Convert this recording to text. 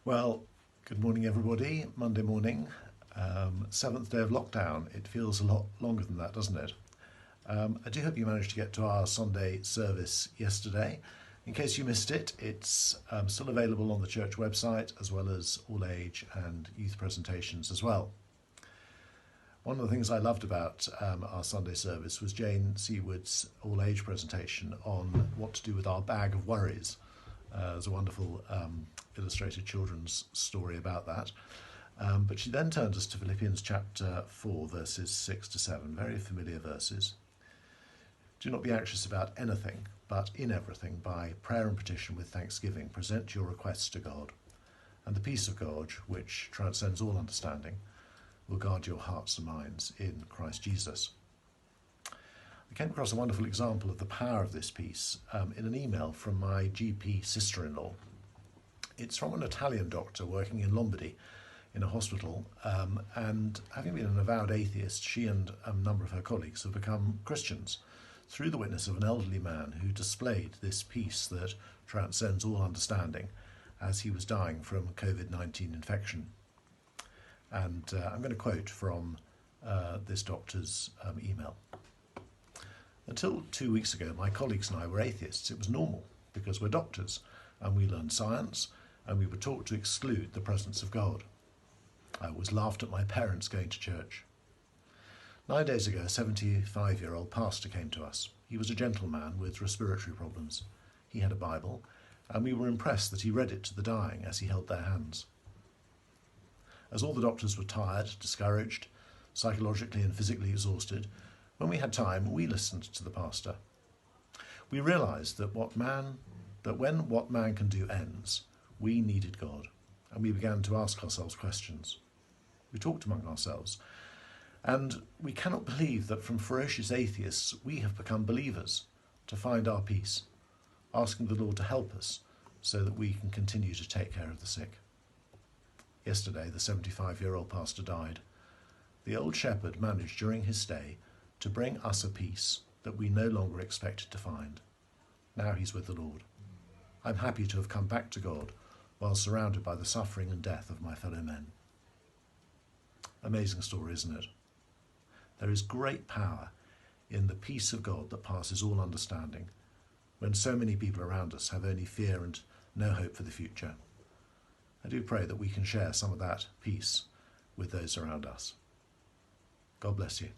Well, good morning everybody. Monday morning, seventh day of lockdown. It feels a lot longer than that, doesn't it? I do hope you managed to get to our Sunday service yesterday. In case you missed it, it's still available on the church website, as well as all age and youth presentations as well. One of the things I loved about our Sunday service was Jane Seawood's all age presentation on what to do with our bag of worries. There's a wonderful illustrated children's story about that. But she then turned us to Philippians chapter 4, verses 6 to 7, very familiar verses. Do not be anxious about anything, but in everything, by prayer and petition with thanksgiving, present your requests to God. And the peace of God, which transcends all understanding, will guard your hearts and minds in Christ Jesus. I came across a wonderful example of the power of this peace in an email from my GP sister-in-law. It's from an Italian doctor working in Lombardy in a hospital, and having been an avowed atheist, she and a number of her colleagues have become Christians through the witness of an elderly man who displayed this peace that transcends all understanding as he was dying from COVID-19 infection. And I'm going to quote from this doctor's email. Until 2 weeks ago, my colleagues and I were atheists. It was normal because we're doctors and we learned science and we were taught to exclude the presence of God. I always laughed at my parents going to church. 9 days ago, a 75-year-old pastor came to us. He was a gentleman with respiratory problems. He had a Bible, and we were impressed that he read it to the dying as he held their hands. As all the doctors were tired, discouraged, psychologically and physically exhausted, when we had time, we listened to the pastor. We realised that when what man can do ends, we needed God, and we began to ask ourselves questions. We talked among ourselves, and we cannot believe that from ferocious atheists we have become believers to find our peace, asking the Lord to help us so that we can continue to take care of the sick. Yesterday, the 75-year-old pastor died. The old shepherd managed during his stay to bring us a peace that we no longer expected to find. Now he's with the Lord. I'm happy to have come back to God while surrounded by the suffering and death of my fellow men. Amazing story, isn't it? There is great power in the peace of God that passes all understanding, when so many people around us have only fear and no hope for the future. I do pray that we can share some of that peace with those around us. God bless you.